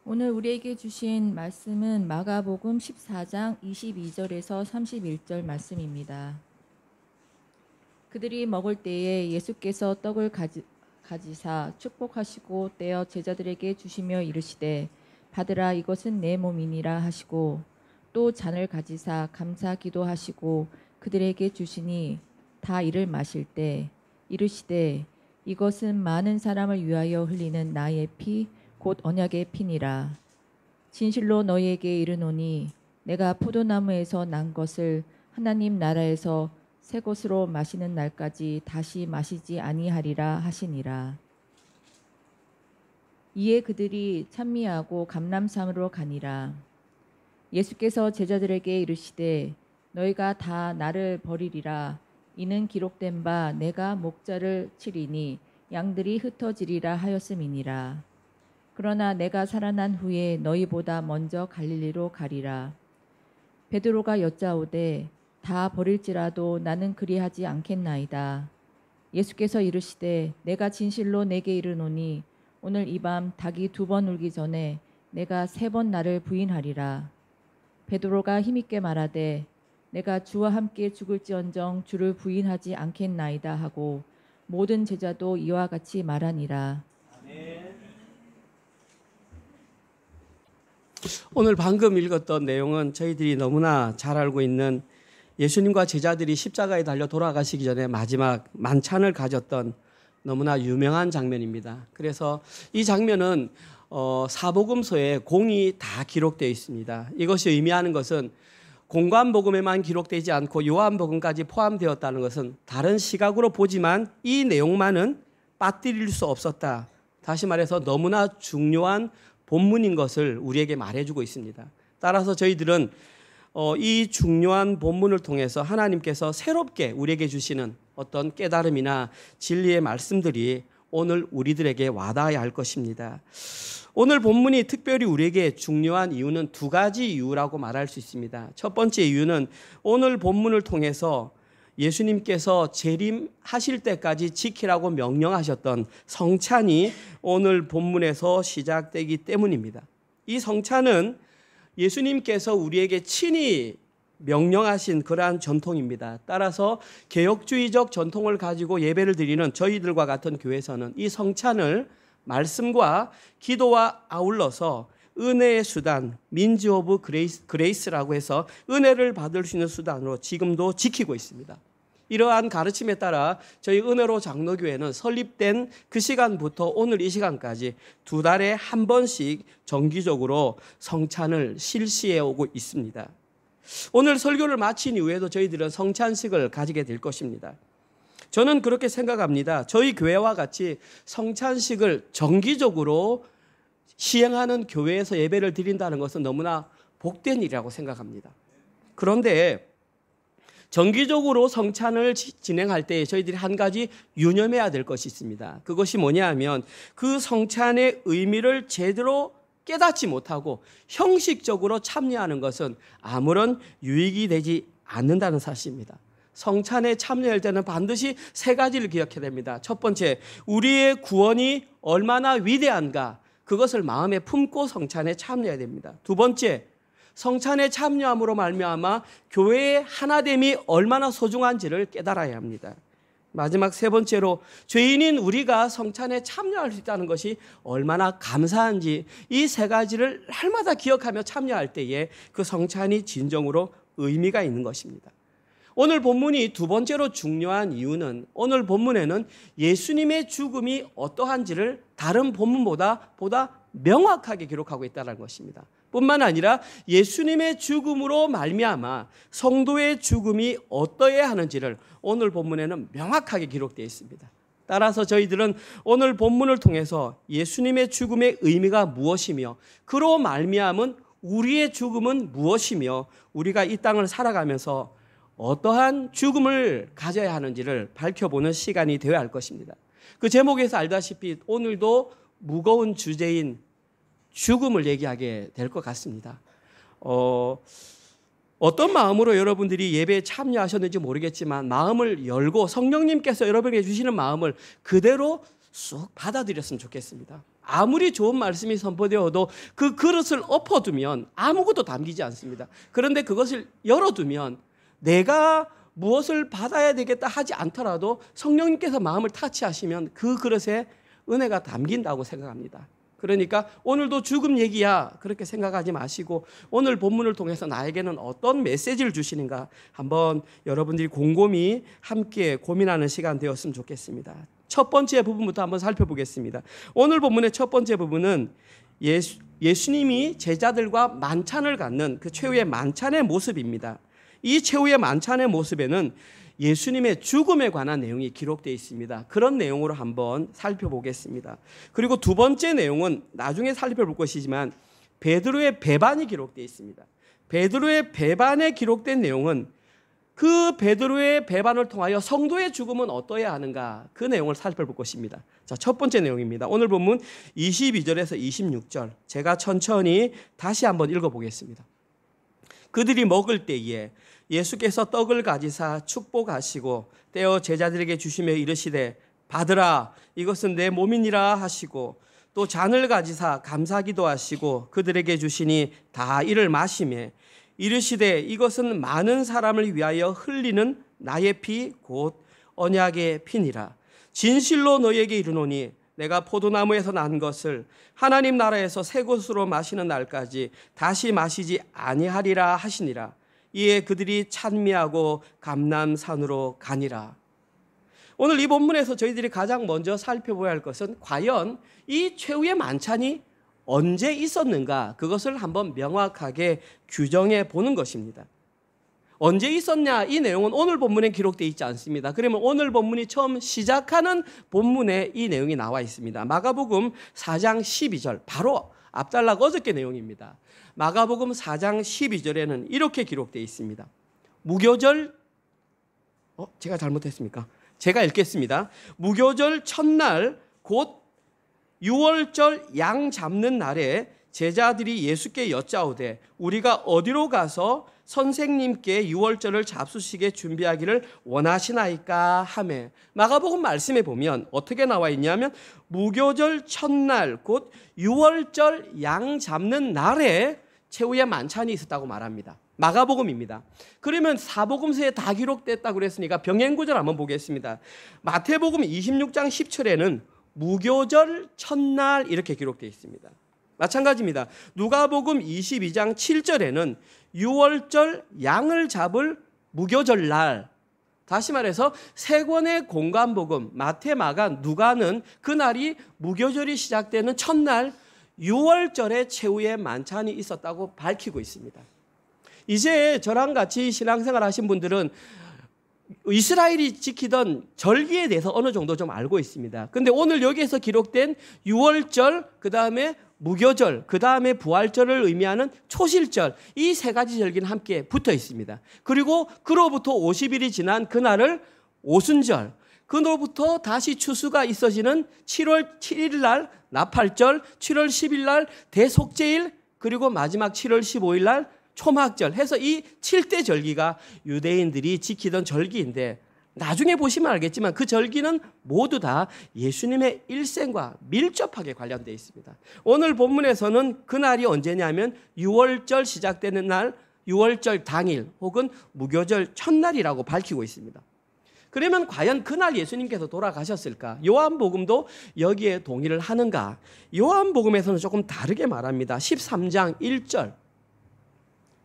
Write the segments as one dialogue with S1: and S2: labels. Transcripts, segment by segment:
S1: 오늘 우리에게 주신 말씀은 마가복음 14장 22절에서 31절 말씀입니다. 그들이 먹을 때에 예수께서 떡을 가지사 축복하시고 떼어 제자들에게 주시며 이르시되 받으라, 이것은 내 몸이니라 하시고, 또 잔을 가지사 감사 기도하시고 그들에게 주시니 다 이를 마실 때 이르시되 이것은 많은 사람을 위하여 흘리는 나의 피 곧 언약의 피니라. 진실로 너희에게 이르노니 내가 포도나무에서 난 것을 하나님 나라에서 새 것으로 마시는 날까지 다시 마시지 아니하리라 하시니라. 이에 그들이 찬미하고 감람산으로 가니라. 예수께서 제자들에게 이르시되 너희가 다 나를 버리리라. 이는 기록된 바 내가 목자를 치리니 양들이 흩어지리라 하였음이니라. 그러나 내가 살아난 후에 너희보다 먼저 갈릴리로 가리라. 베드로가 여짜오되 다 버릴지라도 나는 그리하지 않겠나이다. 예수께서 이르시되 내가 진실로 내게 이르노니 오늘 이 밤 닭이 2번 울기 전에 내가 3번 나를 부인하리라. 베드로가 힘있게 말하되 내가 주와 함께 죽을지언정 주를 부인하지 않겠나이다 하고 모든 제자도 이와 같이 말하니라.
S2: 오늘 방금 읽었던 내용은 저희들이 너무나 잘 알고 있는 예수님과 제자들이 십자가에 달려 돌아가시기 전에 마지막 만찬을 가졌던 너무나 유명한 장면입니다. 그래서 이 장면은 사복음서에 공이 다 기록되어 있습니다. 이것이 의미하는 것은 공관복음에만 기록되지 않고 요한복음까지 포함되었다는 것은 다른 시각으로 보지만 이 내용만은 빠뜨릴 수 없었다. 다시 말해서 너무나 중요한 본문인 것을 우리에게 말해주고 있습니다. 따라서 저희들은 이 중요한 본문을 통해서 하나님께서 새롭게 우리에게 주시는 어떤 깨달음이나 진리의 말씀들이 오늘 우리들에게 와닿아야 할 것입니다. 오늘 본문이 특별히 우리에게 중요한 이유는 2가지 이유라고 말할 수 있습니다. 첫 번째 이유는 오늘 본문을 통해서 예수님께서 재림하실 때까지 지키라고 명령하셨던 성찬이 오늘 본문에서 시작되기 때문입니다. 이 성찬은 예수님께서 우리에게 친히 명령하신 그러한 전통입니다. 따라서 개혁주의적 전통을 가지고 예배를 드리는 저희들과 같은 교회에서는 이 성찬을 말씀과 기도와 아울러서 은혜의 수단, 민지 오브 그레이스라고 해서 은혜를 받을 수 있는 수단으로 지금도 지키고 있습니다. 이러한 가르침에 따라 저희 은혜로 장로교회는 설립된 그 시간부터 오늘 이 시간까지 2달에 한 번씩 정기적으로 성찬을 실시해 오고 있습니다. 오늘 설교를 마친 이후에도 저희들은 성찬식을 가지게 될 것입니다. 저는 그렇게 생각합니다. 저희 교회와 같이 성찬식을 정기적으로 시행하는 교회에서 예배를 드린다는 것은 너무나 복된 일이라고 생각합니다. 그런데 정기적으로 성찬을 진행할 때 저희들이 한 가지 유념해야 될 것이 있습니다. 그것이 뭐냐 하면 그 성찬의 의미를 제대로 깨닫지 못하고 형식적으로 참여하는 것은 아무런 유익이 되지 않는다는 사실입니다. 성찬에 참여할 때는 반드시 3가지를 기억해야 됩니다. 첫 번째, 우리의 구원이 얼마나 위대한가, 그것을 마음에 품고 성찬에 참여해야 됩니다. 2번째, 성찬에 참여함으로 말미암아 교회의 하나됨이 얼마나 소중한지를 깨달아야 합니다. 마지막 3번째로 죄인인 우리가 성찬에 참여할 수 있다는 것이 얼마나 감사한지 이 3가지를 날마다 기억하며 참여할 때에 그 성찬이 진정으로 의미가 있는 것입니다. 오늘 본문이 2번째로 중요한 이유는 오늘 본문에는 예수님의 죽음이 어떠한지를 다른 본문보다 명확하게 기록하고 있다는 것입니다. 뿐만 아니라 예수님의 죽음으로 말미암아 성도의 죽음이 어떠해야 하는지를 오늘 본문에는 명확하게 기록되어 있습니다. 따라서 저희들은 오늘 본문을 통해서 예수님의 죽음의 의미가 무엇이며 그로 말미암은 우리의 죽음은 무엇이며 우리가 이 땅을 살아가면서 어떠한 죽음을 가져야 하는지를 밝혀보는 시간이 되어야 할 것입니다. 그 제목에서 알다시피 오늘도 무거운 주제인 죽음을 얘기하게 될 것 같습니다. 어떤 마음으로 여러분들이 예배에 참여하셨는지 모르겠지만 마음을 열고 성령님께서 여러분에게 주시는 마음을 그대로 쑥 받아들였으면 좋겠습니다. 아무리 좋은 말씀이 선포되어도 그 그릇을 엎어두면 아무것도 담기지 않습니다. 그런데 그것을 열어두면 내가 무엇을 받아야 되겠다 하지 않더라도 성령님께서 마음을 터치하시면 그 그릇에 은혜가 담긴다고 생각합니다. 그러니까 오늘도 죽음 얘기야 그렇게 생각하지 마시고 오늘 본문을 통해서 나에게는 어떤 메시지를 주시는가 한번 여러분들이 곰곰이 함께 고민하는 시간 되었으면 좋겠습니다. 첫 번째 부분부터 한번 살펴보겠습니다. 오늘 본문의 첫 번째 부분은 예수님이 제자들과 만찬을 갖는 그 최후의 만찬의 모습입니다. 이 최후의 만찬의 모습에는 예수님의 죽음에 관한 내용이 기록되어 있습니다. 그런 내용으로 한번 살펴보겠습니다. 그리고 두 번째 내용은 나중에 살펴볼 것이지만 베드로의 배반이 기록되어 있습니다. 베드로의 배반에 기록된 내용은 그 베드로의 배반을 통하여 성도의 죽음은 어떠해야 하는가 그 내용을 살펴볼 것입니다. 자, 첫 번째 내용입니다. 오늘 본문 22절에서 26절 제가 천천히 다시 한번 읽어보겠습니다. 그들이 먹을 때에 예수께서 떡을 가지사 축복하시고 떼어 제자들에게 주시며 이르시되 받으라 이것은 내 몸이니라 하시고 또 잔을 가지사 감사기도 하시고 그들에게 주시니 다 이를 마시매 이르시되 이것은 많은 사람을 위하여 흘리는 나의 피 곧 언약의 피니라. 진실로 너희에게 이르노니 내가 포도나무에서 난 것을 하나님 나라에서 새 것으로 마시는 날까지 다시 마시지 아니하리라 하시니라. 이에 그들이 찬미하고 감람산으로 가니라. 오늘 이 본문에서 저희들이 가장 먼저 살펴봐야 할 것은 과연 이 최후의 만찬이 언제 있었는가 그것을 한번 명확하게 규정해 보는 것입니다. 언제 있었냐 이 내용은 오늘 본문에 기록되어 있지 않습니다. 그러면 오늘 본문이 처음 시작하는 본문에 이 내용이 나와 있습니다. 마가복음 4장 12절 바로 앞달락 어저께 내용입니다. 마가복음 4장 12절에는 이렇게 기록되어 있습니다. 무교절 제가 잘못했습니까? 제가 읽겠습니다. 무교절 첫날 곧 6월절 양 잡는 날에 제자들이 예수께 여짜오되 우리가 어디로 가서 선생님께 6월절을 잡수시게 준비하기를 원하시나이까 하매 마가복음 말씀에 보면 어떻게 나와 있냐면 무교절 첫날 곧 6월절 양 잡는 날에 최후의 만찬이 있었다고 말합니다. 마가복음입니다. 그러면 사복음서에 다 기록됐다고 그랬으니까 병행구절 한번 보겠습니다. 마태복음 26장 10절에는 무교절 첫날 이렇게 기록되어 있습니다. 마찬가지입니다. 누가복음 22장 7절에는 6월절 양을 잡을 무교절 날, 다시 말해서 세 권의 공관복음 마태, 마가, 누가는 그날이 무교절이 시작되는 첫날 6월절의 최후의 만찬이 있었다고 밝히고 있습니다. 이제 저랑 같이 신앙생활 하신 분들은 이스라엘이 지키던 절기에 대해서 어느 정도 좀 알고 있습니다. 그런데 오늘 여기에서 기록된 6월절, 그 다음에 무교절, 그 다음에 부활절을 의미하는 초실절, 이 세 가지 절기는 함께 붙어 있습니다. 그리고 그로부터 50일이 지난 그날을 오순절, 그로부터 다시 추수가 있어지는 7월 7일 날 나팔절, 7월 10일 날 대속죄일, 그리고 마지막 7월 15일 날 초막절 해서 이 7대 절기가 유대인들이 지키던 절기인데 나중에 보시면 알겠지만 그 절기는 모두 다 예수님의 일생과 밀접하게 관련되어 있습니다. 오늘 본문에서는 그날이 언제냐면 6월절 시작되는 날 6월절 당일 혹은 무교절 첫날이라고 밝히고 있습니다. 그러면 과연 그날 예수님께서 돌아가셨을까? 요한복음도 여기에 동의를 하는가? 요한복음에서는 조금 다르게 말합니다. 13장 1절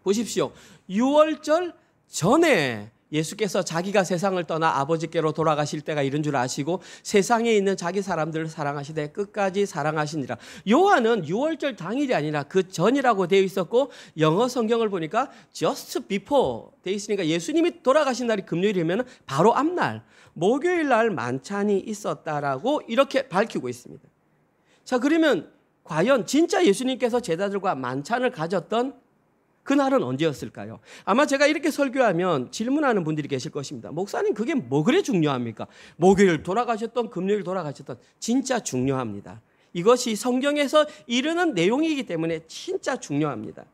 S2: 보십시오. 6월절 전에 예수께서 자기가 세상을 떠나 아버지께로 돌아가실 때가 이른 줄 아시고 세상에 있는 자기 사람들을 사랑하시되 끝까지 사랑하시니라. 요한은 6월절 당일이 아니라 그 전이라고 되어 있었고 영어 성경을 보니까 just before 되어 있으니까 예수님이 돌아가신 날이 금요일이면 바로 앞날 목요일 날 만찬이 있었다라고 이렇게 밝히고 있습니다. 자, 그러면 과연 진짜 예수님께서 제자들과 만찬을 가졌던 그날은 언제였을까요? 아마 제가 이렇게 설교하면 질문하는 분들이 계실 것입니다. 목사님 그게 뭐 그래 중요합니까? 목요일 돌아가셨던 금요일 돌아가셨던 진짜 중요합니다. 이것이 성경에서 이르는 내용이기 때문에 진짜 중요합니다.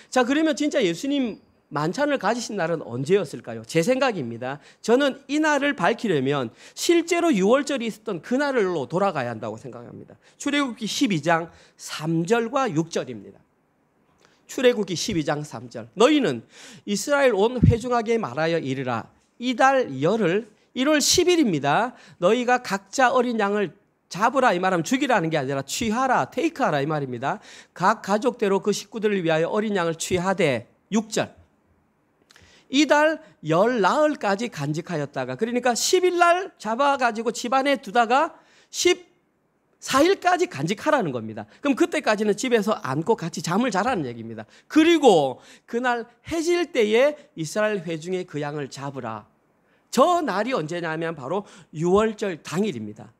S2: 자, 그러면 진짜 예수님 만찬을 가지신 날은 언제였을까요? 제 생각입니다. 저는 이 날을 밝히려면 실제로 유월절이 있었던 그 날로 돌아가야 한다고 생각합니다. 출애굽기 12장 3절과 6절입니다. 출애굽기 12장 3절. 너희는 이스라엘 온 회중에게 말하여 이르라. 이달 열을 1월 10일입니다. 너희가 각자 어린 양을 잡으라 이 말하면 죽이라는 게 아니라 취하라, 테이크하라 이 말입니다. 각 가족대로 그 식구들을 위하여 어린 양을 취하되 6절. 이달 열 나흘까지 간직하였다가 그러니까 10일 날 잡아가지고 집안에 두다가 14일까지 간직하라는 겁니다. 그럼 그때까지는 집에서 안고 같이 잠을 자라는 얘기입니다. 그리고 그날 해질 때에 이스라엘 회중의 그 양을 잡으라. 저 날이 언제냐면 바로 유월절 당일입니다.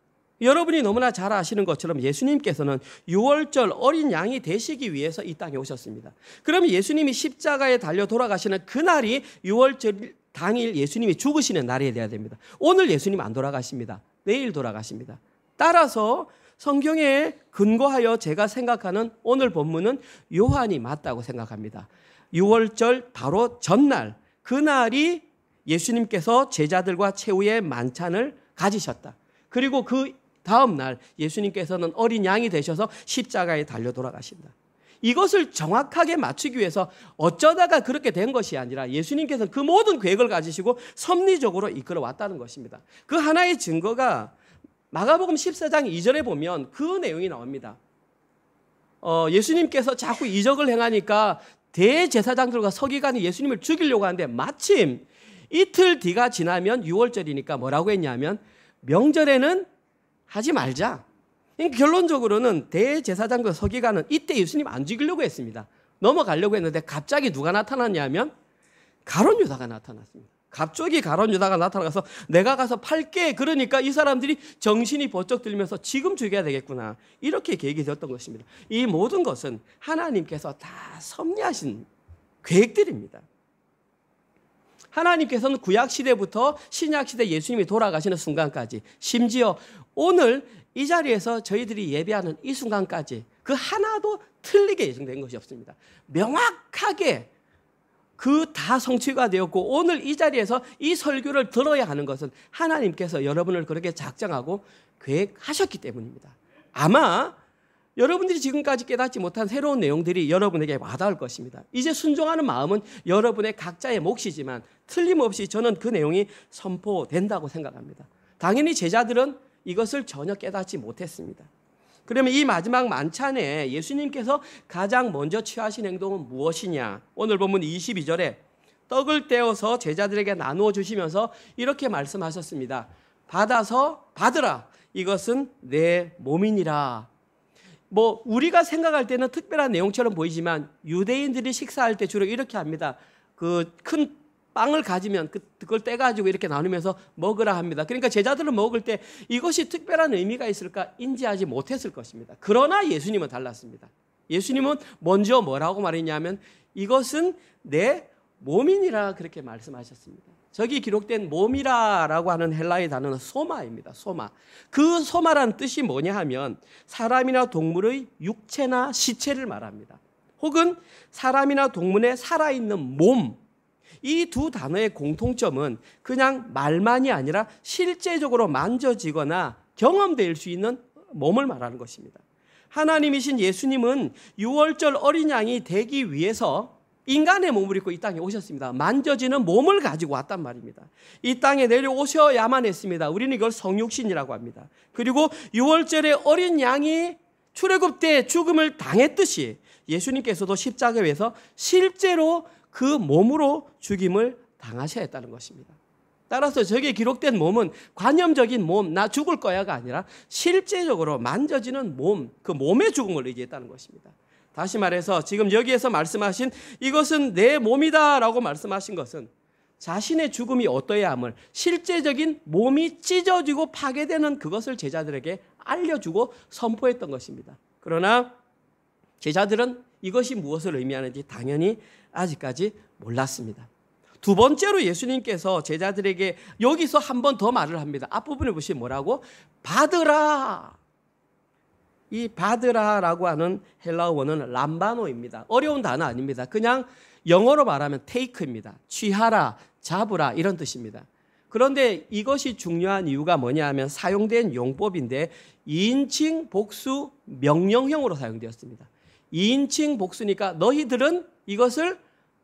S2: 여러분이 너무나 잘 아시는 것처럼 예수님께서는 유월절 어린 양이 되시기 위해서 이 땅에 오셨습니다. 그러면 예수님이 십자가에 달려 돌아가시는 그날이 유월절 당일 예수님이 죽으시는 날이 되어야 됩니다. 오늘 예수님 안 돌아가십니다. 내일 돌아가십니다. 따라서 성경에 근거하여 제가 생각하는 오늘 본문은 요한이 맞다고 생각합니다. 유월절 바로 전날, 그날이 예수님께서 제자들과 최후의 만찬을 가지셨다. 그리고 그 다음 날 예수님께서는 어린 양이 되셔서 십자가에 달려 돌아가신다. 이것을 정확하게 맞추기 위해서 어쩌다가 그렇게 된 것이 아니라 예수님께서는 그 모든 계획을 가지시고 섭리적으로 이끌어 왔다는 것입니다. 그 하나의 증거가 마가복음 14장 2절에 보면 그 내용이 나옵니다. 예수님께서 자꾸 이적을 행하니까 대제사장들과 서기관이 예수님을 죽이려고 하는데 마침 이틀 뒤가 지나면 유월절이니까 뭐라고 했냐면 명절에는 하지 말자. 결론적으로는 대제사장과 서기관은 이때 예수님 안 죽이려고 했습니다. 넘어가려고 했는데 갑자기 누가 나타났냐면 가룟 유다가 나타났습니다. 갑자기 가룟 유다가 나타나서 내가 가서 팔게. 그러니까 이 사람들이 정신이 번쩍 들면서 지금 죽여야 되겠구나. 이렇게 계획이 되었던 것입니다. 이 모든 것은 하나님께서 다 섭리하신 계획들입니다. 하나님께서는 구약시대부터 신약시대 예수님이 돌아가시는 순간까지 심지어 오늘 이 자리에서 저희들이 예배하는 이 순간까지 그 하나도 틀리게 예정된 것이 없습니다. 명확하게 그 다 성취가 되었고 오늘 이 자리에서 이 설교를 들어야 하는 것은 하나님께서 여러분을 그렇게 작정하고 계획하셨기 때문입니다. 아마 여러분들이 지금까지 깨닫지 못한 새로운 내용들이 여러분에게 와닿을 것입니다. 이제 순종하는 마음은 여러분의 각자의 몫이지만 틀림없이 저는 그 내용이 선포된다고 생각합니다. 당연히 제자들은 이것을 전혀 깨닫지 못했습니다. 그러면 이 마지막 만찬에 예수님께서 가장 먼저 취하신 행동은 무엇이냐? 오늘 본문 22절에 떡을 떼어서 제자들에게 나누어 주시면서 이렇게 말씀하셨습니다. 받으라. 이것은 내 몸이니라. 우리가 생각할 때는 특별한 내용처럼 보이지만 유대인들이 식사할 때 주로 이렇게 합니다. 그 큰 빵을 가지면 그걸 떼가지고 이렇게 나누면서 먹으라 합니다. 그러니까 제자들은 먹을 때 이것이 특별한 의미가 있을까 인지하지 못했을 것입니다. 그러나 예수님은 달랐습니다. 예수님은 먼저 뭐라고 말했냐면 이것은 내 몸이니라 그렇게 말씀하셨습니다. 저기 기록된 몸이라고 하는 헬라의 단어는 소마입니다. 소마. 그 소마라는 뜻이 뭐냐 하면 사람이나 동물의 육체나 시체를 말합니다. 혹은 사람이나 동물의 살아있는 몸. 이 두 단어의 공통점은 그냥 말만이 아니라 실제적으로 만져지거나 경험될 수 있는 몸을 말하는 것입니다. 하나님이신 예수님은 유월절 어린 양이 되기 위해서 인간의 몸을 입고 이 땅에 오셨습니다. 만져지는 몸을 가지고 왔단 말입니다. 이 땅에 내려오셔야만 했습니다. 우리는 이걸 성육신이라고 합니다. 그리고 유월절에 어린 양이 출애굽 때 죽음을 당했듯이 예수님께서도 십자가에서 실제로 그 몸으로 죽임을 당하셔야 했다는 것입니다. 따라서 저기에 기록된 몸은 관념적인 몸, 나 죽을 거야가 아니라 실제적으로 만져지는 몸, 그 몸의 죽음을 의지했다는 것입니다. 다시 말해서 지금 여기에서 말씀하신 이것은 내 몸이다라고 말씀하신 것은 자신의 죽음이 어떠해야 함을 실제적인 몸이 찢어지고 파괴되는 그것을 제자들에게 알려주고 선포했던 것입니다. 그러나 제자들은 이것이 무엇을 의미하는지 당연히 아직까지 몰랐습니다. 두 번째로 예수님께서 제자들에게 여기서 한 번 더 말을 합니다. 앞부분에 보시면 뭐라고? 받으라. 이 받으라라고 하는 헬라어 원어는 람바노입니다. 어려운 단어 아닙니다. 그냥 영어로 말하면 take입니다. 취하라, 잡으라 이런 뜻입니다. 그런데 이것이 중요한 이유가 뭐냐 하면 사용된 용법인데 2인칭 복수 명령형으로 사용되었습니다. 2인칭 복수니까 너희들은 이것을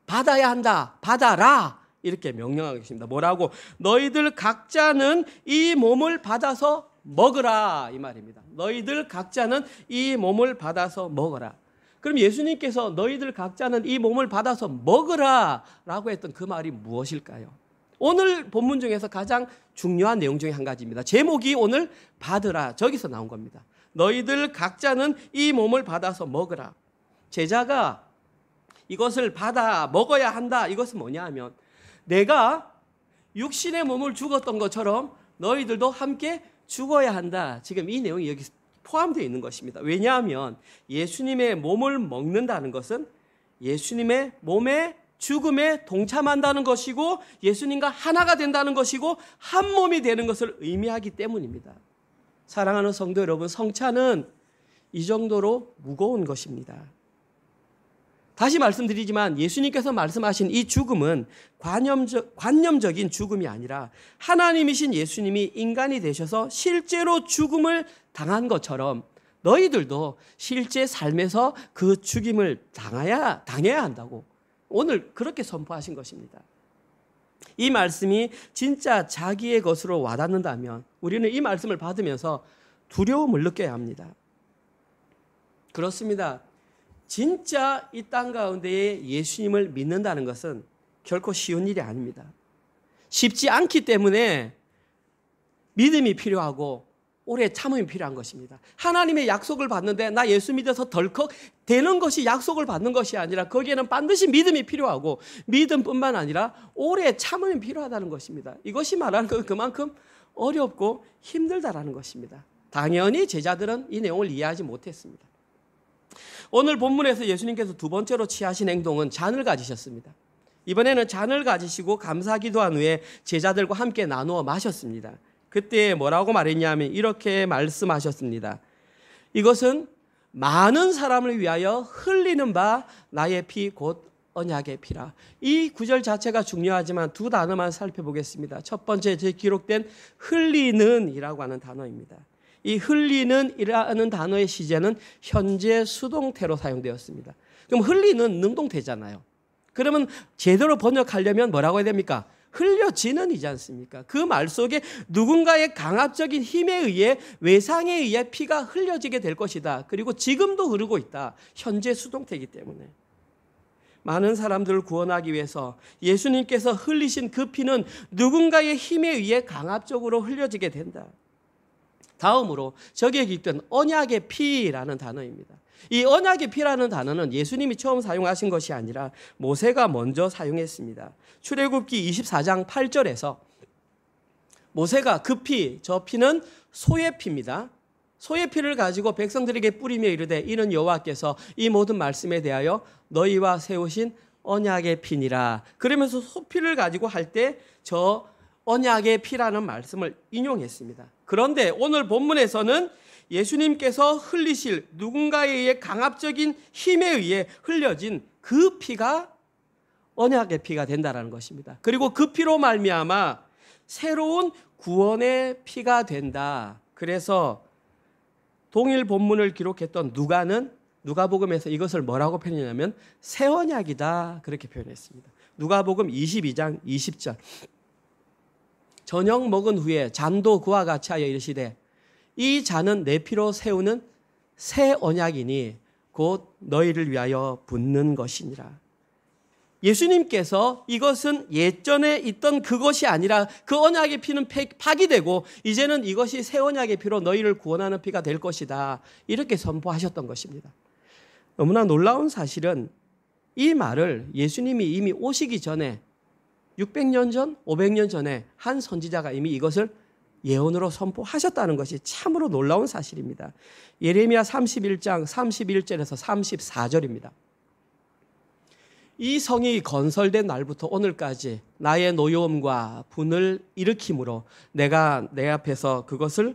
S2: 받아야 한다. 받아라. 이렇게 명령하고 있습니다. 뭐라고? 너희들 각자는 이 몸을 받아서 먹으라. 이 말입니다. 너희들 각자는 이 몸을 받아서 먹어라. 그럼 예수님께서 너희들 각자는 이 몸을 받아서 먹으라 라고 했던 그 말이 무엇일까요? 오늘 본문 중에서 가장 중요한 내용 중에 한 가지입니다. 제목이 오늘 받으라. 저기서 나온 겁니다. 너희들 각자는 이 몸을 받아서 먹으라. 제자가 이것을 받아 먹어야 한다. 이것은 뭐냐 하면 내가 육신의 몸을 죽었던 것처럼 너희들도 함께 죽어야 한다. 지금 이 내용이 여기 포함되어 있는 것입니다. 왜냐하면 예수님의 몸을 먹는다는 것은 예수님의 몸의 죽음에 동참한다는 것이고 예수님과 하나가 된다는 것이고 한 몸이 되는 것을 의미하기 때문입니다. 사랑하는 성도 여러분, 성찬은 이 정도로 무거운 것입니다. 다시 말씀드리지만 예수님께서 말씀하신 이 죽음은 관념적인 죽음이 아니라 하나님이신 예수님이 인간이 되셔서 실제로 죽음을 당한 것처럼 너희들도 실제 삶에서 그 죽임을 당해야 한다고 오늘 그렇게 선포하신 것입니다. 이 말씀이 진짜 자기의 것으로 와닿는다면 우리는 이 말씀을 받으면서 두려움을 느껴야 합니다. 그렇습니다. 진짜 이 땅 가운데에 예수님을 믿는다는 것은 결코 쉬운 일이 아닙니다. 쉽지 않기 때문에 믿음이 필요하고 오래 참음이 필요한 것입니다. 하나님의 약속을 받는데 나 예수 믿어서 덜컥 되는 것이 약속을 받는 것이 아니라 거기에는 반드시 믿음이 필요하고 믿음뿐만 아니라 오래 참음이 필요하다는 것입니다. 이것이 말하는 건 그만큼 어렵고 힘들다라는 것입니다. 당연히 제자들은 이 내용을 이해하지 못했습니다. 오늘 본문에서 예수님께서 두 번째로 취하신 행동은 잔을 가지셨습니다. 이번에는 잔을 가지시고 감사기도한 후에 제자들과 함께 나누어 마셨습니다. 그때 뭐라고 말했냐면 이렇게 말씀하셨습니다. 이것은 많은 사람을 위하여 흘리는 바 나의 피 곧 언약의 피라. 이 구절 자체가 중요하지만 두 단어만 살펴보겠습니다. 첫 번째 제 기록된 흘리는 이라고 하는 단어입니다. 이 흘리는 이라는 단어의 시제는 현재 수동태로 사용되었습니다. 그럼 흘리는 능동태잖아요. 그러면 제대로 번역하려면 뭐라고 해야 됩니까? 흘려지는 이지 않습니까? 그 말 속에 누군가의 강압적인 힘에 의해 외상에 의해 피가 흘려지게 될 것이다. 그리고 지금도 흐르고 있다. 현재 수동태이기 때문에. 많은 사람들을 구원하기 위해서 예수님께서 흘리신 그 피는 누군가의 힘에 의해 강압적으로 흘려지게 된다. 다음으로 저기에 기록된 언약의 피라는 단어입니다. 이 언약의 피라는 단어는 예수님이 처음 사용하신 것이 아니라 모세가 먼저 사용했습니다. 출애굽기 24장 8절에서 모세가 그 피, 저 피는 소의 피입니다. 소의 피를 가지고 백성들에게 뿌리며 이르되 이는 여호와께서 이 모든 말씀에 대하여 너희와 세우신 언약의 피니라. 그러면서 소피를 가지고 할 때 저 언약의 피라는 말씀을 인용했습니다. 그런데 오늘 본문에서는 예수님께서 흘리실 누군가에 의해 강압적인 힘에 의해 흘려진 그 피가 언약의 피가 된다는 것입니다. 그리고 그 피로 말미암아 새로운 구원의 피가 된다. 그래서 동일 본문을 기록했던 누가복음에서 이것을 뭐라고 표현했냐면 새 언약이다 그렇게 표현했습니다. 누가복음 22장 20절 저녁 먹은 후에 잔도 그와 같이 하여 이르시되 이 잔은 내 피로 세우는 새 언약이니 곧 너희를 위하여 붓는 것이니라. 예수님께서 이것은 예전에 있던 그것이 아니라 그 언약의 피는 파기되고 이제는 이것이 새 언약의 피로 너희를 구원하는 피가 될 것이다. 이렇게 선포하셨던 것입니다. 너무나 놀라운 사실은 이 말을 예수님이 이미 오시기 전에 600년 전, 500년 전에 한 선지자가 이미 이것을 예언으로 선포하셨다는 것이 참으로 놀라운 사실입니다. 예레미야 31장 31절에서 34절입니다. 이 성이 건설된 날부터 오늘까지 나의 노여움과 분을 일으킴으로 내가 내 앞에서 그것을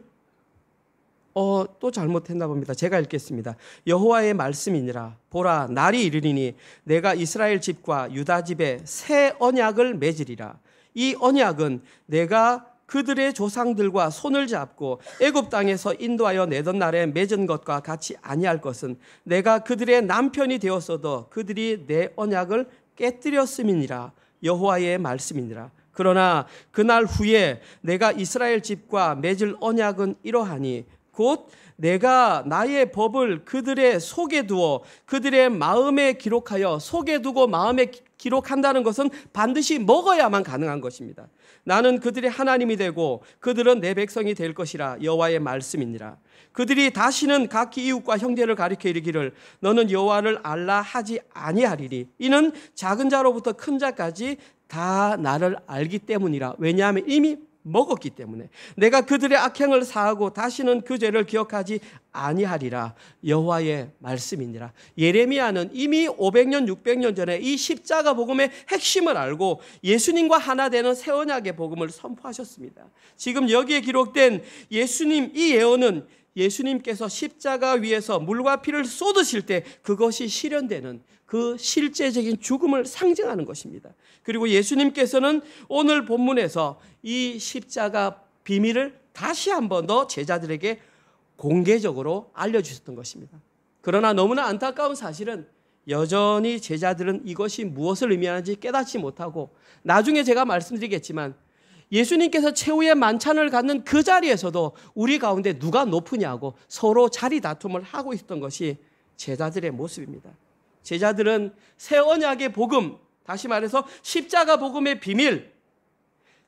S2: 또 잘못했나 봅니다. 제가 읽겠습니다. 여호와의 말씀이니라. 보라, 날이 이르리니 내가 이스라엘 집과 유다 집에 새 언약을 맺으리라. 이 언약은 내가 그들의 조상들과 손을 잡고 애굽 땅에서 인도하여 내던 날에 맺은 것과 같이 아니할 것은 내가 그들의 남편이 되었어도 그들이 내 언약을 깨뜨렸음이니라. 여호와의 말씀이니라. 그러나 그날 후에 내가 이스라엘 집과 맺을 언약은 이러하니 곧 내가 나의 법을 그들의 속에 두어 그들의 마음에 기록하여 속에 두고 마음에 기록한다는 것은 반드시 먹어야만 가능한 것입니다. 나는 그들의 하나님이 되고 그들은 내 백성이 될 것이라. 여호와의 말씀이니라. 그들이 다시는 각기 이웃과 형제를 가리켜 이르기를 너는 여호와를 알라 하지 아니하리니 이는 작은 자로부터 큰 자까지 다 나를 알기 때문이라. 왜냐하면 이미 먹었기 때문에. 내가 그들의 악행을 사하고 다시는 그 죄를 기억하지 아니하리라. 여호와의 말씀이니라. 예레미야는 이미 500년 600년 전에 이 십자가 복음의 핵심을 알고 예수님과 하나 되는 새 언약의 복음을 선포하셨습니다. 지금 여기에 기록된 예수님 이 예언은 예수님께서 십자가 위에서 물과 피를 쏟으실 때 그것이 실현되는 그 실제적인 죽음을 상징하는 것입니다. 그리고 예수님께서는 오늘 본문에서 이 십자가 비밀을 다시 한 번 더 제자들에게 공개적으로 알려주셨던 것입니다. 그러나 너무나 안타까운 사실은 여전히 제자들은 이것이 무엇을 의미하는지 깨닫지 못하고 나중에 제가 말씀드리겠지만 예수님께서 최후의 만찬을 갖는 그 자리에서도 우리 가운데 누가 높으냐고 서로 자리 다툼을 하고 있었던 것이 제자들의 모습입니다. 제자들은 새 언약의 복음, 다시 말해서 십자가 복음의 비밀,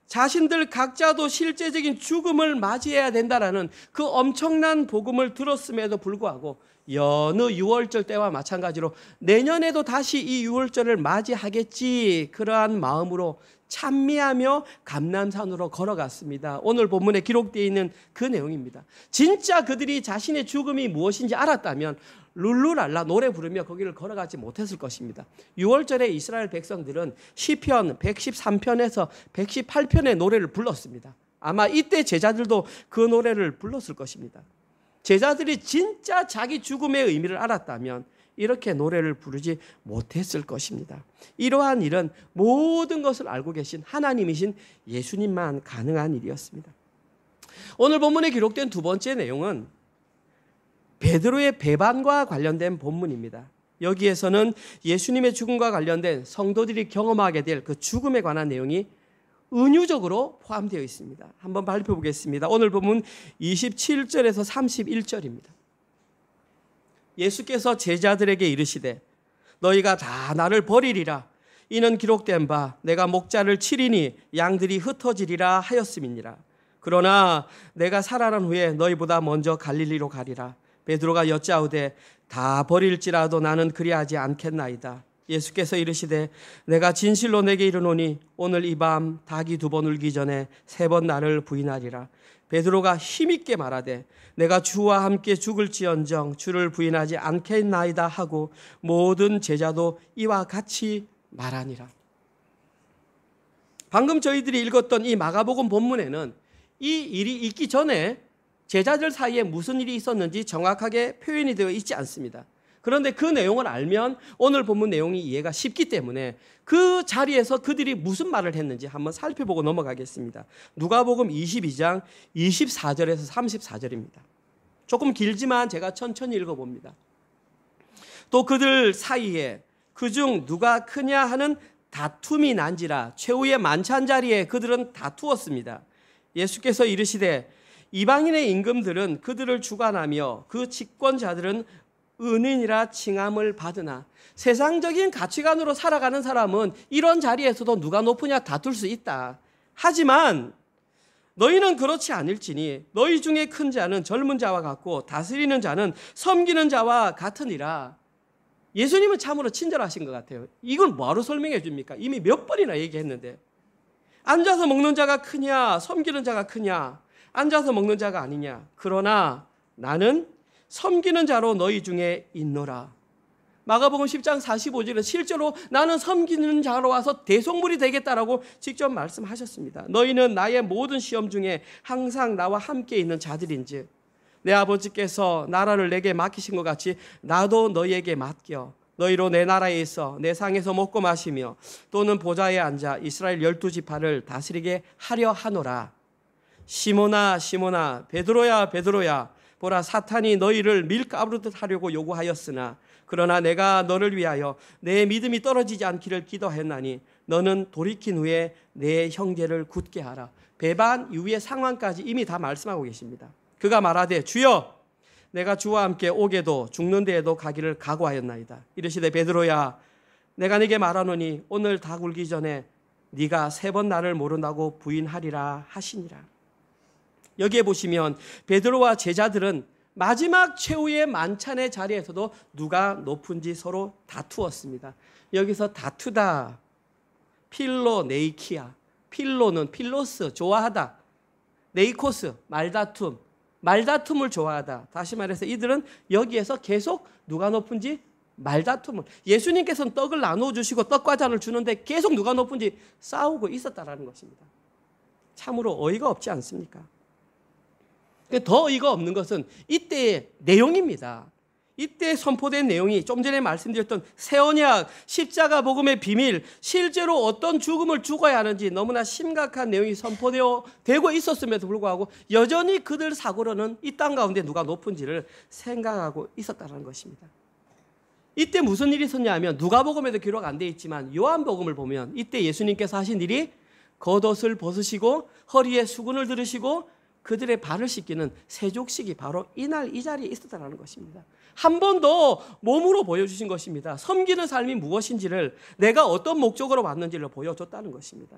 S2: 자신들 각자도 실제적인 죽음을 맞이해야 된다라는 그 엄청난 복음을 들었음에도 불구하고 여느 유월절 때와 마찬가지로 내년에도 다시 이 유월절을 맞이하겠지 그러한 마음으로 찬미하며 감람산으로 걸어갔습니다. 오늘 본문에 기록되어 있는 그 내용입니다. 진짜 그들이 자신의 죽음이 무엇인지 알았다면 룰루랄라 노래 부르며 거기를 걸어가지 못했을 것입니다. 6월절에 이스라엘 백성들은 시편 113편에서 118편의 노래를 불렀습니다. 아마 이때 제자들도 그 노래를 불렀을 것입니다. 제자들이 진짜 자기 죽음의 의미를 알았다면 이렇게 노래를 부르지 못했을 것입니다. 이러한 일은 모든 것을 알고 계신 하나님이신 예수님만 가능한 일이었습니다. 오늘 본문에 기록된 두 번째 내용은 베드로의 배반과 관련된 본문입니다. 여기에서는 예수님의 죽음과 관련된 성도들이 경험하게 될 그 죽음에 관한 내용이 은유적으로 포함되어 있습니다. 한번 발표보겠습니다. 오늘 본문 27절에서 31절입니다. 예수께서 제자들에게 이르시되 너희가 다 나를 버리리라. 이는 기록된 바 내가 목자를 치리니 양들이 흩어지리라 하였음이니라. 그러나 내가 살아난 후에 너희보다 먼저 갈릴리로 가리라. 베드로가 여짜오되 다 버릴지라도 나는 그리하지 않겠나이다. 예수께서 이르시되 내가 진실로 내게 이르노니 오늘 이 밤 닭이 2번 울기 전에 3번 나를 부인하리라. 베드로가 힘있게 말하되 내가 주와 함께 죽을지언정 주를 부인하지 않겠나이다 하고 모든 제자도 이와 같이 말하니라. 방금 저희들이 읽었던 이 마가복음 본문에는 이 일이 있기 전에 제자들 사이에 무슨 일이 있었는지 정확하게 표현이 되어 있지 않습니다. 그런데 그 내용을 알면 오늘 본문 내용이 이해가 쉽기 때문에 그 자리에서 그들이 무슨 말을 했는지 한번 살펴보고 넘어가겠습니다. 누가복음 22장 24절에서 34절입니다. 조금 길지만 제가 천천히 읽어봅니다. 또 그들 사이에 그중 누가 크냐 하는 다툼이 난지라 최후의 만찬 자리에 그들은 다투었습니다. 예수께서 이르시되 이방인의 임금들은 그들을 주관하며 그 집권자들은 은인이라 칭함을 받으나 세상적인 가치관으로 살아가는 사람은 이런 자리에서도 누가 높으냐 다툴 수 있다. 하지만 너희는 그렇지 않을지니 너희 중에 큰 자는 젊은 자와 같고 다스리는 자는 섬기는 자와 같으니라. 예수님은 참으로 친절하신 것 같아요. 이걸 뭐하러 설명해 줍니까? 이미 몇 번이나 얘기했는데. 앉아서 먹는 자가 크냐 섬기는 자가 크냐, 앉아서 먹는 자가 아니냐. 그러나 나는 섬기는 자로 너희 중에 있노라. 마가복음 10장 45절에 실제로 나는 섬기는 자로 와서 대속물이 되겠다라고 직접 말씀하셨습니다. 너희는 나의 모든 시험 중에 항상 나와 함께 있는 자들인즉 내 아버지께서 나라를 내게 맡기신 것 같이 나도 너희에게 맡겨 너희로 내 나라에 있어 내 상에서 먹고 마시며 또는 보좌에 앉아 이스라엘 12지파를 다스리게 하려 하노라. 시몬아 시몬아 베드로야 베드로야 보라 사탄이 너희를 밀가부르듯 하려고 요구하였으나 그러나 내가 너를 위하여 내 믿음이 떨어지지 않기를 기도했나니 너는 돌이킨 후에 내 형제를 굳게 하라. 배반 이후의 상황까지 이미 다 말씀하고 계십니다. 그가 말하되 주여 내가 주와 함께 오게도 죽는 데에도 가기를 각오하였나이다. 이르시되 베드로야 내가 네게 말하노니 오늘 다 굴기 전에 네가 3번 나를 모른다고 부인하리라 하시니라. 여기에 보시면 베드로와 제자들은 마지막 최후의 만찬의 자리에서도 누가 높은지 서로 다투었습니다. 여기서 다투다 필로네이키아, 필로는 필로스 좋아하다, 네이코스 말다툼, 말다툼을 좋아하다. 다시 말해서 이들은 여기에서 계속 누가 높은지 말다툼을, 예수님께서는 떡을 나눠주시고 떡과 잔을 주는데 계속 누가 높은지 싸우고 있었다라는 것입니다. 참으로 어이가 없지 않습니까? 더 어이가 없는 것은 이때의 내용입니다. 이때 선포된 내용이 좀 전에 말씀드렸던 새 언약, 십자가 복음의 비밀, 실제로 어떤 죽음을 죽어야 하는지 너무나 심각한 내용이 선포되고 있었음에도 불구하고 여전히 그들 사고로는 이 땅 가운데 누가 높은지를 생각하고 있었다는 것입니다. 이때 무슨 일이 있었냐 하면 누가복음에도 기록 안 되어 있지만 요한복음을 보면 이때 예수님께서 하신 일이 겉옷을 벗으시고 허리에 수건을 들으시고 그들의 발을 씻기는 세족식이 바로 이날 이 자리에 있었다는 것입니다. 한 번 더 몸으로 보여주신 것입니다. 섬기는 삶이 무엇인지를, 내가 어떤 목적으로 왔는지를 보여줬다는 것입니다.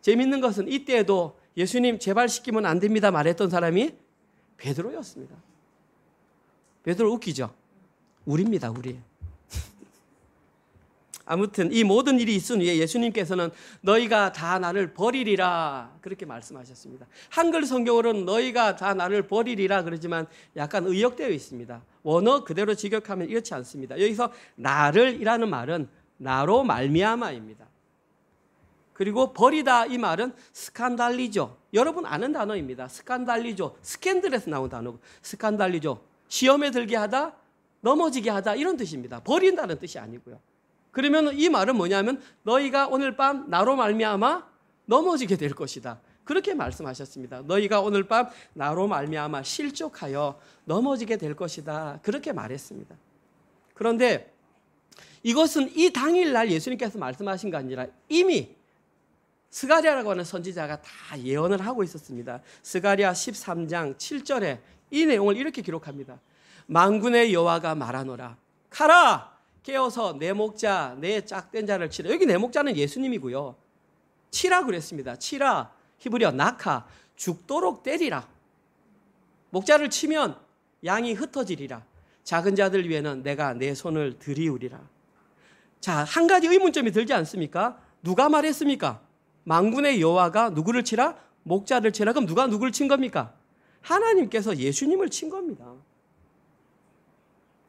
S2: 재밌는 것은 이때에도 예수님 제발 씻기면 안 됩니다 말했던 사람이 베드로였습니다. 베드로 웃기죠? 우리입니다, 우리. 아무튼 이 모든 일이 있은 후에 예수님께서는 너희가 다 나를 버리리라 그렇게 말씀하셨습니다. 한글 성경으로는 너희가 다 나를 버리리라 그러지만 약간 의역되어 있습니다. 원어 그대로 직역하면 이렇지 않습니다. 여기서 나를이라는 말은 나로 말미암아입니다. 그리고 버리다 이 말은 스칸달리죠. 여러분 아는 단어입니다. 스칸달리죠. 스캔들에서 나온 단어고 스칸달리죠. 시험에 들게 하다, 넘어지게 하다 이런 뜻입니다. 버린다는 뜻이 아니고요. 그러면 이 말은 뭐냐면 너희가 오늘 밤 나로 말미암아 넘어지게 될 것이다. 그렇게 말씀하셨습니다. 너희가 오늘 밤 나로 말미암아 실족하여 넘어지게 될 것이다. 그렇게 말했습니다. 그런데 이것은 이 당일날 예수님께서 말씀하신 게 아니라 이미 스가랴라고 하는 선지자가 다 예언을 하고 있었습니다. 스가랴 13장 7절에 이 내용을 이렇게 기록합니다. 만군의 여호와가 말하노라. 가라! 깨어서 내 목자, 내 짝된 자를 치라. 여기 내 목자는 예수님이고요. 치라 그랬습니다. 치라, 히브리어 나카, 죽도록 때리라. 목자를 치면 양이 흩어지리라. 작은 자들 위에는 내가 내 손을 들이우리라. 자, 한 가지 의문점이 들지 않습니까? 누가 말했습니까? 만군의 여호와가 누구를 치라? 목자를 치라. 그럼 누가 누구를 친 겁니까? 하나님께서 예수님을 친 겁니다.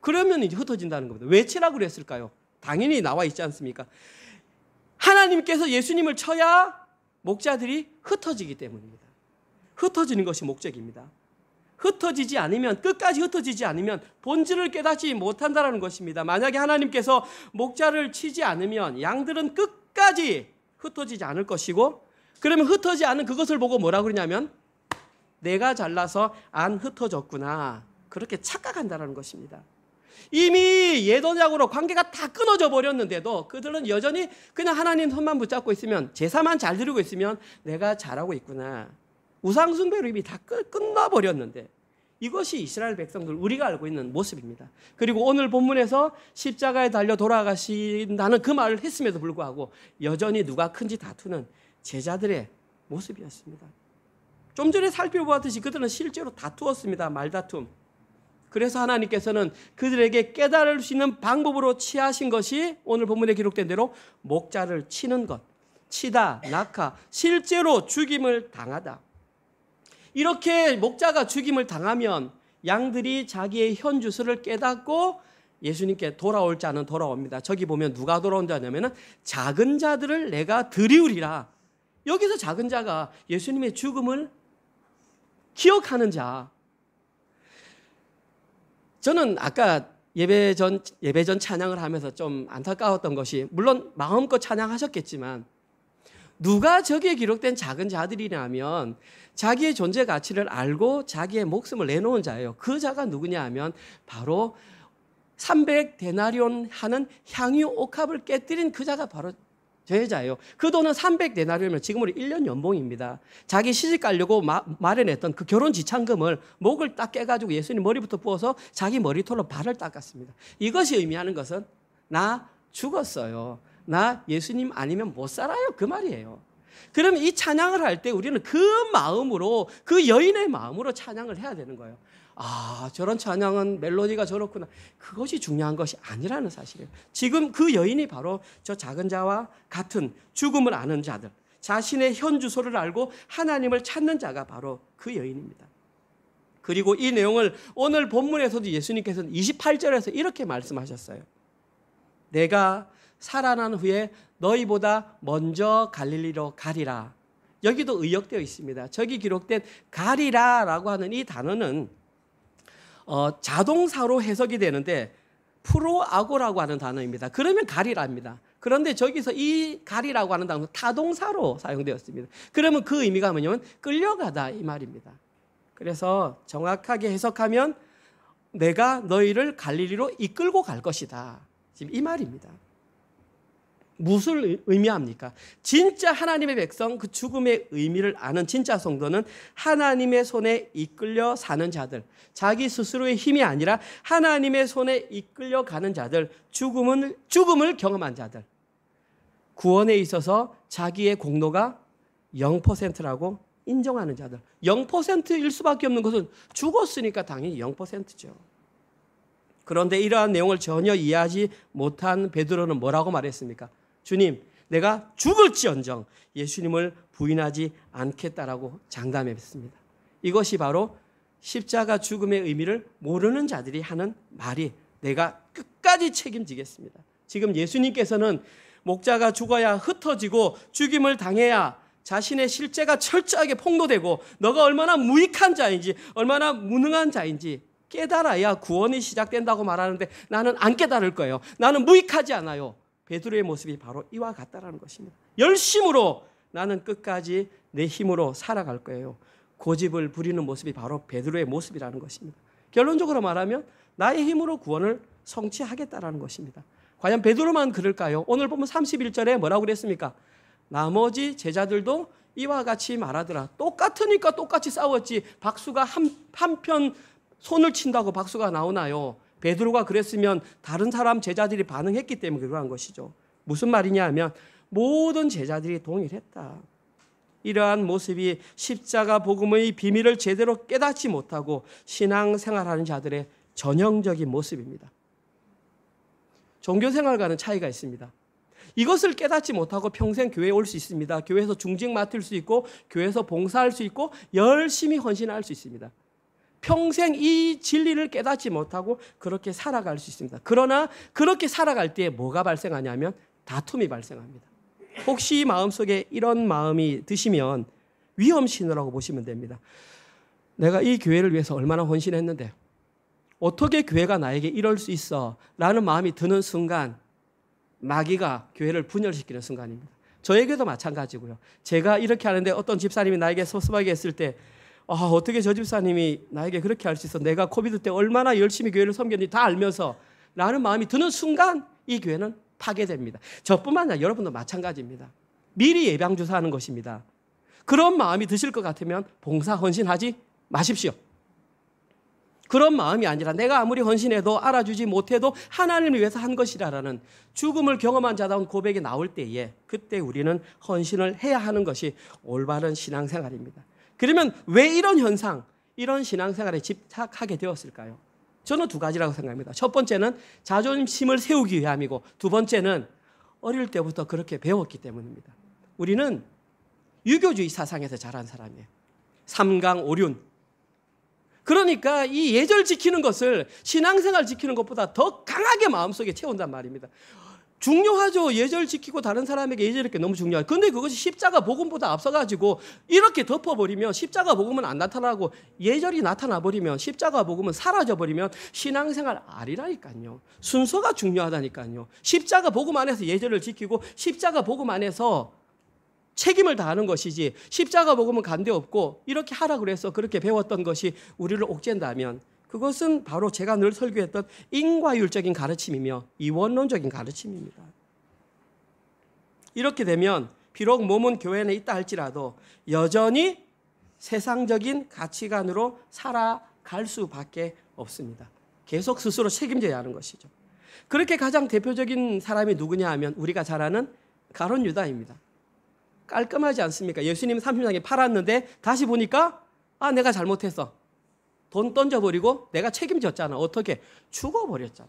S2: 그러면 이제 흩어진다는 겁니다. 왜 치라고 그랬을까요? 당연히 나와 있지 않습니까? 하나님께서 예수님을 쳐야 목자들이 흩어지기 때문입니다. 흩어지는 것이 목적입니다. 흩어지지 않으면, 끝까지 흩어지지 않으면 본질을 깨닫지 못한다는 것입니다. 만약에 하나님께서 목자를 치지 않으면 양들은 끝까지 흩어지지 않을 것이고, 그러면 흩어지지 않은 그것을 보고 뭐라고 그러냐면 내가 잘나서 안 흩어졌구나, 그렇게 착각한다는 것입니다. 이미 옛 언약으로 관계가 다 끊어져 버렸는데도 그들은 여전히 그냥 하나님 손만 붙잡고 있으면, 제사만 잘 드리고 있으면 내가 잘하고 있구나, 우상숭배로 이미 다 끝나버렸는데, 이것이 이스라엘 백성들, 우리가 알고 있는 모습입니다. 그리고 오늘 본문에서 십자가에 달려 돌아가신다는 그 말을 했음에도 불구하고 여전히 누가 큰지 다투는 제자들의 모습이었습니다. 좀 전에 살펴보았듯이 그들은 실제로 다투었습니다. 말다툼. 그래서 하나님께서는 그들에게 깨달을 수 있는 방법으로 취하신 것이 오늘 본문에 기록된 대로 목자를 치는 것, 치다, 낙하, 실제로 죽임을 당하다. 이렇게 목자가 죽임을 당하면 양들이 자기의 현주소를 깨닫고 예수님께 돌아올 자는 돌아옵니다. 저기 보면 누가 돌아온다냐면 작은 자들을 내가 들이우리라. 여기서 작은 자가 예수님의 죽음을 기억하는 자, 저는 아까 예배 전 찬양을 하면서 좀 안타까웠던 것이, 물론 마음껏 찬양하셨겠지만 누가 저기에 기록된 작은 자들이냐면 자기의 존재 가치를 알고 자기의 목숨을 내놓은 자예요. 그 자가 누구냐 하면 바로 300데나리온 하는 향유 옥합을 깨뜨린 그 자가 바로 저 여자예요. 그 돈은 300데나리온이면 지금으로 1년 연봉입니다. 자기 시집 가려고 마련했던 그 결혼 지참금을 목을 딱 깨가지고 예수님 머리부터 부어서 자기 머리털로 발을 닦았습니다. 이것이 의미하는 것은 나 죽었어요. 나 예수님 아니면 못 살아요. 그 말이에요. 그러면 이 찬양을 할 때 우리는 그 마음으로, 그 여인의 마음으로 찬양을 해야 되는 거예요. 아, 저런 찬양은 멜로디가 저렇구나. 그것이 중요한 것이 아니라는 사실이에요. 지금 그 여인이 바로 저 작은 자와 같은 죽음을 아는 자들, 자신의 현 주소를 알고 하나님을 찾는 자가 바로 그 여인입니다. 그리고 이 내용을 오늘 본문에서도 예수님께서는 28절에서 이렇게 말씀하셨어요. 내가 살아난 후에 너희보다 먼저 갈릴리로 가리라. 여기도 의역되어 있습니다. 저기 기록된 가리라라고 하는 이 단어는 자동사로 해석이 되는데 프로아고라고 하는 단어입니다. 그러면 가리라입니다. 그런데 저기서 이 가리라고 하는 단어는 타동사로 사용되었습니다. 그러면 그 의미가 뭐냐면 끌려가다 이 말입니다. 그래서 정확하게 해석하면 내가 너희를 갈릴리로 이끌고 갈 것이다. 지금 이 말입니다. 무엇을 의미합니까? 진짜 하나님의 백성, 그 죽음의 의미를 아는 진짜 성도는 하나님의 손에 이끌려 사는 자들, 자기 스스로의 힘이 아니라 하나님의 손에 이끌려 가는 자들, 죽음을 경험한 자들, 구원에 있어서 자기의 공로가 0%라고 인정하는 자들. 0%일 수밖에 없는 것은 죽었으니까 당연히 0%죠. 그런데 이러한 내용을 전혀 이해하지 못한 베드로는 뭐라고 말했습니까? 주님, 내가 죽을지언정 예수님을 부인하지 않겠다라고 장담했습니다. 이것이 바로 십자가 죽음의 의미를 모르는 자들이 하는 말이, 내가 끝까지 책임지겠습니다. 지금 예수님께서는 목자가 죽어야 흩어지고 죽임을 당해야 자신의 실제가 철저하게 폭로되고 너가 얼마나 무익한 자인지, 얼마나 무능한 자인지 깨달아야 구원이 시작된다고 말하는데 나는 안 깨달을 거예요. 나는 무익하지 않아요. 베드로의 모습이 바로 이와 같다라는 것입니다. 열심으로 나는 끝까지 내 힘으로 살아갈 거예요. 고집을 부리는 모습이 바로 베드로의 모습이라는 것입니다. 결론적으로 말하면 나의 힘으로 구원을 성취하겠다라는 것입니다. 과연 베드로만 그럴까요? 오늘 보면 31절에 뭐라고 그랬습니까? 나머지 제자들도 이와 같이 말하더라. 똑같으니까 똑같이 싸웠지. 박수가 한편 손을 친다고 박수가 나오나요? 베드로가 그랬으면 다른 사람 제자들이 반응했기 때문에 그러한 것이죠. 무슨 말이냐 하면 모든 제자들이 동일했다. 이러한 모습이 십자가 복음의 비밀을 제대로 깨닫지 못하고 신앙생활하는 자들의 전형적인 모습입니다. 종교생활과는 차이가 있습니다. 이것을 깨닫지 못하고 평생 교회에 올 수 있습니다. 교회에서 중직 맡을 수 있고 교회에서 봉사할 수 있고 열심히 헌신할 수 있습니다. 평생 이 진리를 깨닫지 못하고 그렇게 살아갈 수 있습니다. 그러나 그렇게 살아갈 때 뭐가 발생하냐면 다툼이 발생합니다. 혹시 마음속에 이런 마음이 드시면 위험신호라고 보시면 됩니다. 내가 이 교회를 위해서 얼마나 헌신했는데 어떻게 교회가 나에게 이럴 수 있어? 라는 마음이 드는 순간 마귀가 교회를 분열시키는 순간입니다. 저에게도 마찬가지고요. 제가 이렇게 하는데 어떤 집사님이 나에게 섭섭하게 했을 때 어떻게 저 집사님이 나에게 그렇게 할 수 있어? 내가 코비드 때 얼마나 열심히 교회를 섬겼는지 다 알면서 라는 마음이 드는 순간 이 교회는 파괴됩니다. 저뿐만 아니라 여러분도 마찬가지입니다. 미리 예방주사하는 것입니다. 그런 마음이 드실 것 같으면 봉사 헌신하지 마십시오. 그런 마음이 아니라 내가 아무리 헌신해도 알아주지 못해도 하나님을 위해서 한 것이라는 죽음을 경험한 자다운 고백이 나올 때에 그때 우리는 헌신을 해야 하는 것이 올바른 신앙생활입니다. 그러면 왜 이런 현상, 이런 신앙생활에 집착하게 되었을까요? 저는 두 가지라고 생각합니다. 첫 번째는 자존심을 세우기 위함이고 두 번째는 어릴 때부터 그렇게 배웠기 때문입니다. 우리는 유교주의 사상에서 자란 사람이에요. 삼강오륜. 그러니까 이 예절 지키는 것을 신앙생활 지키는 것보다 더 강하게 마음속에 채운단 말입니다. 중요하죠. 예절 지키고 다른 사람에게 예절할 게 너무 중요하죠. 근데 그것이 십자가 복음보다 앞서가지고 이렇게 덮어버리면 십자가 복음은 안 나타나고 예절이 나타나버리면 십자가 복음은 사라져버리면 신앙생활 아니라니까요. 순서가 중요하다니까요. 십자가 복음 안에서 예절을 지키고 십자가 복음 안에서 책임을 다하는 것이지 십자가 복음은 간대 없고 이렇게 하라 그래서 그렇게 배웠던 것이 우리를 옥죄한다면 그것은 바로 제가 늘 설교했던 인과율적인 가르침이며 이원론적인 가르침입니다. 이렇게 되면 비록 몸은 교회 안에 있다 할지라도 여전히 세상적인 가치관으로 살아갈 수밖에 없습니다. 계속 스스로 책임져야 하는 것이죠. 그렇게 가장 대표적인 사람이 누구냐 하면 우리가 잘 아는 가룟 유다입니다. 깔끔하지 않습니까? 예수님 30장에 팔았는데 다시 보니까 내가 잘못했어. 돈 던져버리고 내가 책임졌잖아. 어떻게? 죽어버렸잖아.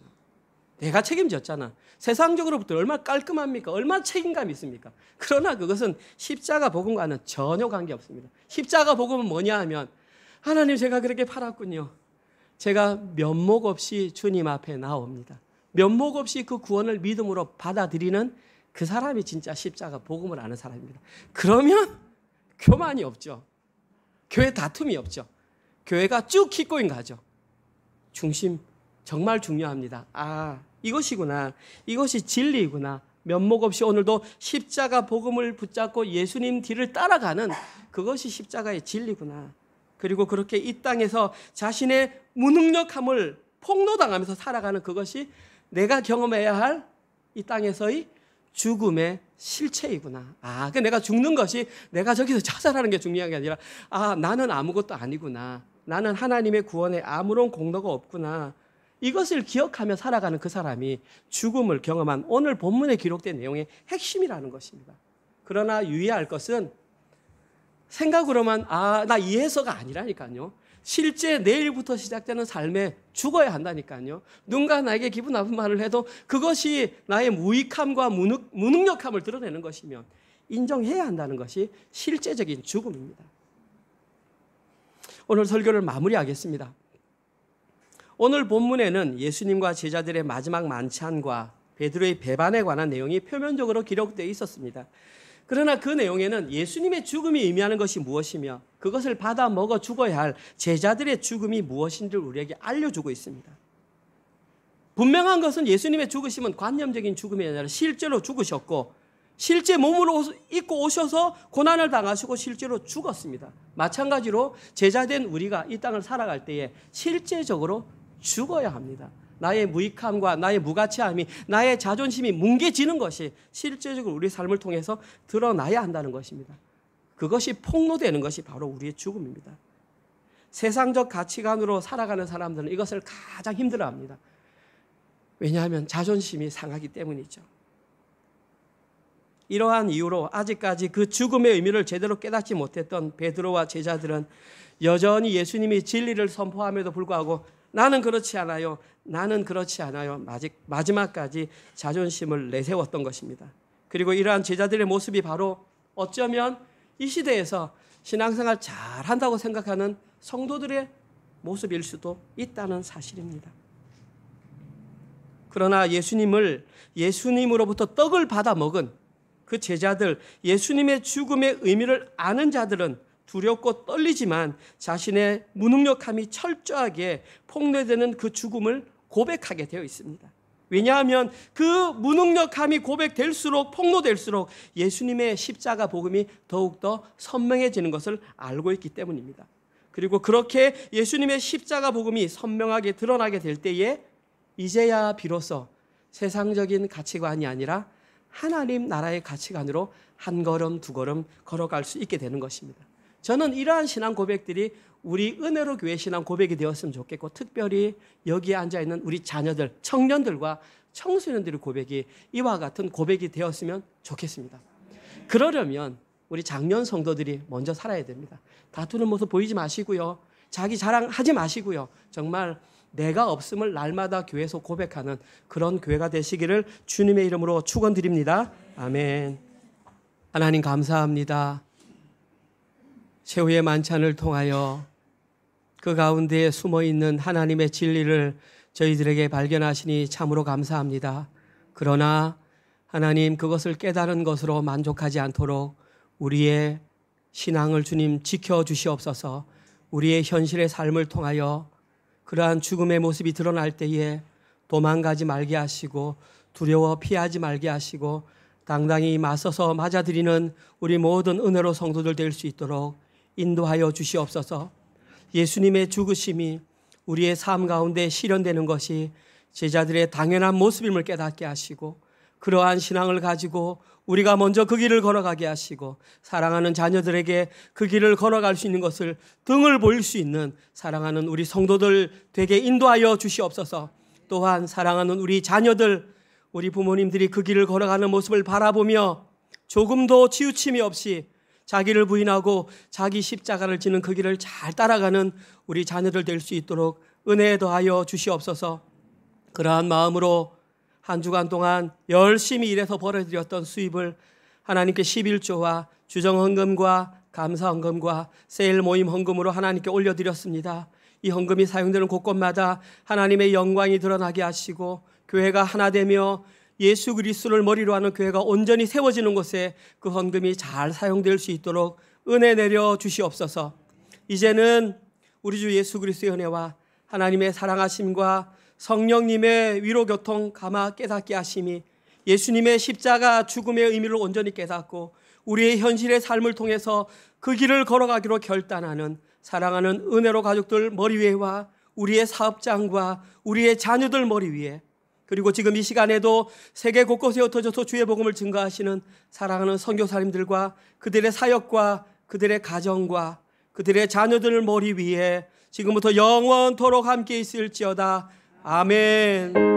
S2: 내가 책임졌잖아. 세상적으로부터 얼마나 깔끔합니까? 얼마나 책임감이 있습니까? 그러나 그것은 십자가 복음과는 전혀 관계없습니다. 십자가 복음은 뭐냐 하면 하나님 제가 그렇게 팔았군요. 제가 면목 없이 주님 앞에 나옵니다. 면목 없이 그 구원을 믿음으로 받아들이는 그 사람이 진짜 십자가 복음을 아는 사람입니다. 그러면 교만이 없죠. 교회 다툼이 없죠. 교회가 쭉 기꺼이 가죠. 중심 정말 중요합니다. 이것이구나. 이것이 진리이구나. 면목 없이 오늘도 십자가 복음을 붙잡고 예수님 뒤를 따라가는 그것이 십자가의 진리구나. 그리고 그렇게 이 땅에서 자신의 무능력함을 폭로당하면서 살아가는 그것이 내가 경험해야 할 이 땅에서의 죽음의 실체이구나. 내가 죽는 것이 내가 저기서 자살하는 게 중요한 게 아니라 나는 아무것도 아니구나. 나는 하나님의 구원에 아무런 공로가 없구나. 이것을 기억하며 살아가는 그 사람이 죽음을 경험한 오늘 본문에 기록된 내용의 핵심이라는 것입니다. 그러나 유의할 것은 생각으로만 나 이해해서가 아니라니까요. 실제 내일부터 시작되는 삶에 죽어야 한다니까요. 누군가 나에게 기분 나쁜 말을 해도 그것이 나의 무익함과 무능력함을 드러내는 것이면 인정해야 한다는 것이 실제적인 죽음입니다. 오늘 설교를 마무리하겠습니다. 오늘 본문에는 예수님과 제자들의 마지막 만찬과 베드로의 배반에 관한 내용이 표면적으로 기록되어 있었습니다. 그러나 그 내용에는 예수님의 죽음이 의미하는 것이 무엇이며 그것을 받아 먹어 죽어야 할 제자들의 죽음이 무엇인지를 우리에게 알려주고 있습니다. 분명한 것은 예수님의 죽으심은 관념적인 죽음이 아니라 실제로 죽으셨고 실제 몸으로 입고 오셔서 고난을 당하시고 실제로 죽었습니다. 마찬가지로 제자된 우리가 이 땅을 살아갈 때에 실제적으로 죽어야 합니다. 나의 무익함과 나의 무가치함이 나의 자존심이 뭉개지는 것이 실제적으로 우리 삶을 통해서 드러나야 한다는 것입니다. 그것이 폭로되는 것이 바로 우리의 죽음입니다. 세상적 가치관으로 살아가는 사람들은 이것을 가장 힘들어합니다. 왜냐하면 자존심이 상하기 때문이죠. 이러한 이유로 아직까지 그 죽음의 의미를 제대로 깨닫지 못했던 베드로와 제자들은 여전히 예수님이 진리를 선포함에도 불구하고 나는 그렇지 않아요. 나는 그렇지 않아요. 마지막까지 자존심을 내세웠던 것입니다. 그리고 이러한 제자들의 모습이 바로 어쩌면 이 시대에서 신앙생활 잘한다고 생각하는 성도들의 모습일 수도 있다는 사실입니다. 그러나 예수님으로부터 떡을 받아 먹은 그 제자들, 예수님의 죽음의 의미를 아는 자들은 두렵고 떨리지만 자신의 무능력함이 철저하게 폭로되는 그 죽음을 고백하게 되어 있습니다. 왜냐하면 그 무능력함이 고백될수록 폭로될수록 예수님의 십자가 복음이 더욱더 선명해지는 것을 알고 있기 때문입니다. 그리고 그렇게 예수님의 십자가 복음이 선명하게 드러나게 될 때에 이제야 비로소 세상적인 가치관이 아니라 하나님 나라의 가치관으로 한 걸음 두 걸음 걸어갈 수 있게 되는 것입니다. 저는 이러한 신앙 고백들이 우리 은혜로 교회 신앙 고백이 되었으면 좋겠고 특별히 여기에 앉아있는 우리 자녀들, 청년들과 청소년들의 고백이 이와 같은 고백이 되었으면 좋겠습니다. 그러려면 우리 장년 성도들이 먼저 살아야 됩니다. 다투는 모습 보이지 마시고요. 자기 자랑하지 마시고요. 정말 내가 없음을 날마다 교회에서 고백하는 그런 교회가 되시기를 주님의 이름으로 축원드립니다. 아멘. 하나님 감사합니다. 최후의 만찬을 통하여 그 가운데에 숨어있는 하나님의 진리를 저희들에게 발견하시니 참으로 감사합니다. 그러나 하나님, 그것을 깨달은 것으로 만족하지 않도록 우리의 신앙을 주님 지켜주시옵소서. 우리의 현실의 삶을 통하여 그러한 죽음의 모습이 드러날 때에 도망가지 말게 하시고 두려워 피하지 말게 하시고 당당히 맞서서 맞아들이는 우리 모든 은혜로 성도들 될 수 있도록 인도하여 주시옵소서. 예수님의 죽으심이 우리의 삶 가운데 실현되는 것이 제자들의 당연한 모습임을 깨닫게 하시고 그러한 신앙을 가지고 우리가 먼저 그 길을 걸어가게 하시고 사랑하는 자녀들에게 그 길을 걸어갈 수 있는 것을 등을 보일 수 있는 사랑하는 우리 성도들 되게 인도하여 주시옵소서. 또한 사랑하는 우리 자녀들, 우리 부모님들이 그 길을 걸어가는 모습을 바라보며 조금도 치우침이 없이 자기를 부인하고 자기 십자가를 지는 그 길을 잘 따라가는 우리 자녀들 될 수 있도록 은혜 더하여 주시옵소서. 그러한 마음으로 한 주간 동안 열심히 일해서 벌어들였던 수입을 하나님께 11조와 주정헌금과 감사헌금과 세일 모임 헌금으로 하나님께 올려드렸습니다. 이 헌금이 사용되는 곳곳마다 하나님의 영광이 드러나게 하시고 교회가 하나 되며 예수 그리스도를 머리로 하는 교회가 온전히 세워지는 곳에 그 헌금이 잘 사용될 수 있도록 은혜 내려 주시옵소서. 이제는 우리 주 예수 그리스도의 은혜와 하나님의 사랑하심과 성령님의 위로교통 감화 깨닫게 하심이 예수님의 십자가 죽음의 의미를 온전히 깨닫고 우리의 현실의 삶을 통해서 그 길을 걸어가기로 결단하는 사랑하는 은혜로 가족들 머리 위에와 우리의 사업장과 우리의 자녀들 머리 위에 그리고 지금 이 시간에도 세계 곳곳에 흩어져서 주의 복음을 증거하시는 사랑하는 선교사님들과 그들의 사역과 그들의 가정과 그들의 자녀들 머리 위에 지금부터 영원토록 함께 있을지어다. 아멘.